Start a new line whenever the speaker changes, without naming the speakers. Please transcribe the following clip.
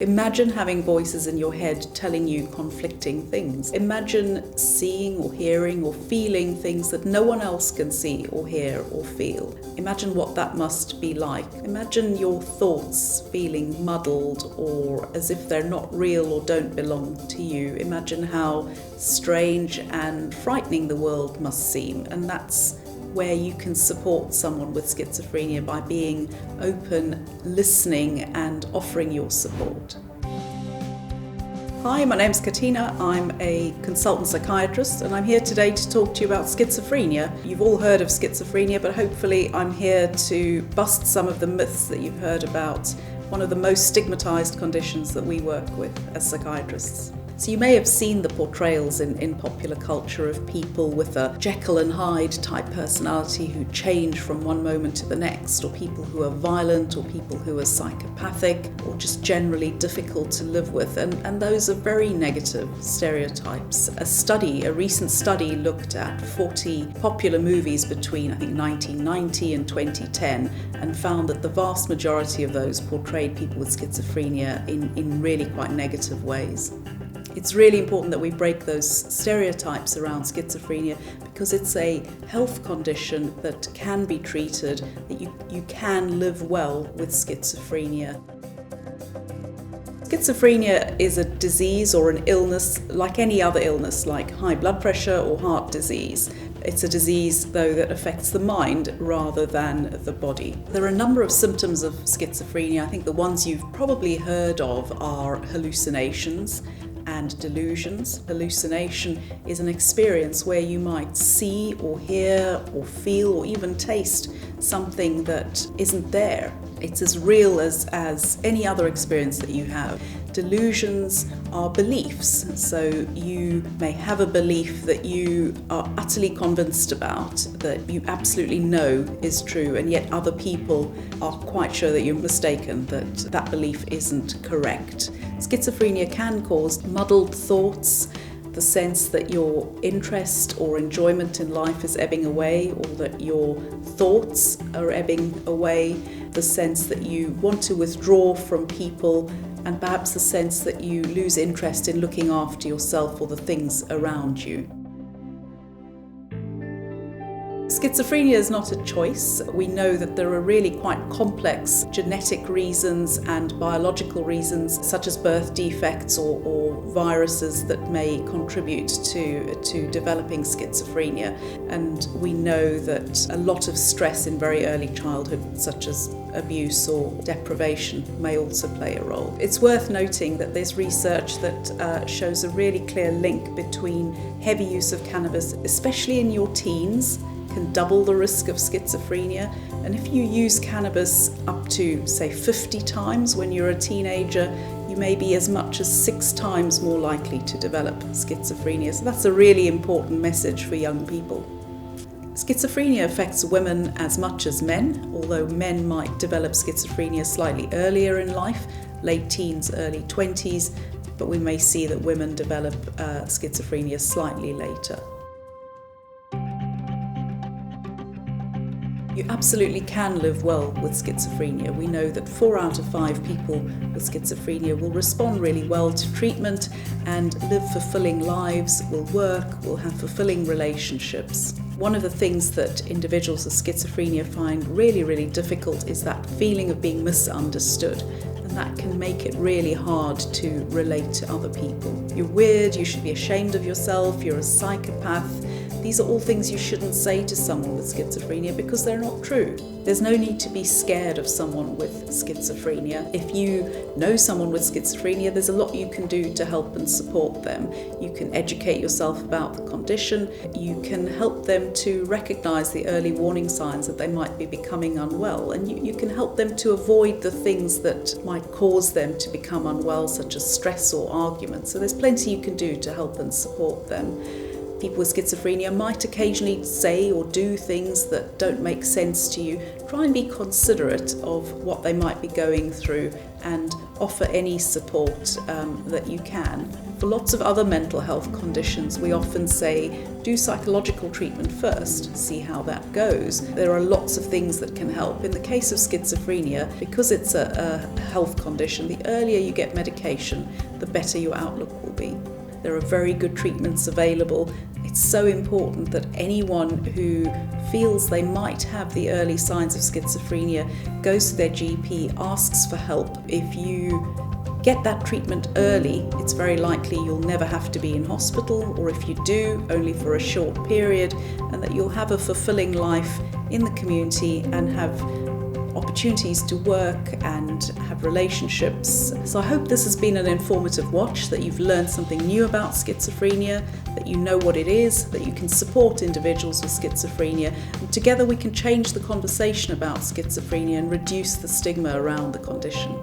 Imagine having voices in your head telling you conflicting things. Imagine seeing or hearing or feeling things that no one else can see or hear or feel. Imagine what that must be like. Imagine your thoughts feeling muddled or as if they're not real or don't belong to you. Imagine how strange and frightening the world must seem, and that's where you can support someone with schizophrenia by being open, listening and offering your support. Hi, my name's Katina. I'm a consultant psychiatrist and I'm here today to talk to you about schizophrenia. You've all heard of schizophrenia, but hopefully I'm here to bust some of the myths that you've heard about one of the most stigmatized conditions that we work with as psychiatrists. So you may have seen the portrayals in popular culture of people with a Jekyll and Hyde type personality who change from one moment to the next, or people who are violent, or people who are psychopathic, or just generally difficult to live with. And those are very negative stereotypes. A recent study looked at 40 popular movies between, I think, 1990 and 2010 and found that the vast majority of those portrayed people with schizophrenia in really quite negative ways. It's really important that we break those stereotypes around schizophrenia because it's a health condition that can be treated, that you can live well with schizophrenia. Schizophrenia is a disease or an illness like any other illness, like high blood pressure or heart disease. It's a disease, though, that affects the mind rather than the body. There are a number of symptoms of schizophrenia. I think the ones you've probably heard of are hallucinations and delusions. Hallucination is an experience where you might see or hear or feel or even taste something that isn't there. It's as real as any other experience that you have. Delusions are beliefs, so you may have a belief that you are utterly convinced about, that you absolutely know is true, and yet other people are quite sure that you're mistaken, that that belief isn't correct. Schizophrenia can cause muddled thoughts, the sense that your interest or enjoyment in life is ebbing away, or that your thoughts are ebbing away, the sense that you want to withdraw from people, and perhaps the sense that you lose interest in looking after yourself or the things around you. Schizophrenia is not a choice. We know that there are really quite complex genetic reasons and biological reasons, such as birth defects or viruses that may contribute to developing schizophrenia. And we know that a lot of stress in very early childhood, such as abuse or deprivation, may also play a role. It's worth noting that there's research that shows a really clear link between heavy use of cannabis, especially in your teens, can double the risk of schizophrenia. And if you use cannabis up to, say, 50 times when you're a teenager, you may be as much as 6 times more likely to develop schizophrenia. So that's a really important message for young people. Schizophrenia affects women as much as men, although men might develop schizophrenia slightly earlier in life, late teens, early 20s, but we may see that women develop schizophrenia slightly later. You absolutely can live well with schizophrenia. We know that 4 out of 5 people with schizophrenia will respond really well to treatment and live fulfilling lives, will work, will have fulfilling relationships. One of the things that individuals with schizophrenia find really, really difficult is that feeling of being misunderstood. And that can make it really hard to relate to other people. You're weird, you should be ashamed of yourself, you're a psychopath. These are all things you shouldn't say to someone with schizophrenia because they're not true. There's no need to be scared of someone with schizophrenia. If you know someone with schizophrenia, there's a lot you can do to help and support them. You can educate yourself about the condition. You can help them to recognize the early warning signs that they might be becoming unwell. And you can help them to avoid the things that might cause them to become unwell, such as stress or arguments. So there's plenty you can do to help and support them. People with schizophrenia might occasionally say or do things that don't make sense to you. Try and be considerate of what they might be going through and offer any support that you can. For lots of other mental health conditions, we often say, do psychological treatment first, see how that goes. There are lots of things that can help. In the case of schizophrenia, because it's a health condition, the earlier you get medication, the better your outlook will be. There are very good treatments available. It's so important that anyone who feels they might have the early signs of schizophrenia goes to their GP, asks for help. If you get that treatment early, it's very likely you'll never have to be in hospital, or if you do, only for a short period, and that you'll have a fulfilling life in the community and have opportunities to work and have relationships. So I hope this has been an informative watch, that you've learned something new about schizophrenia, that you know what it is, that you can support individuals with schizophrenia, and together we can change the conversation about schizophrenia and reduce the stigma around the condition.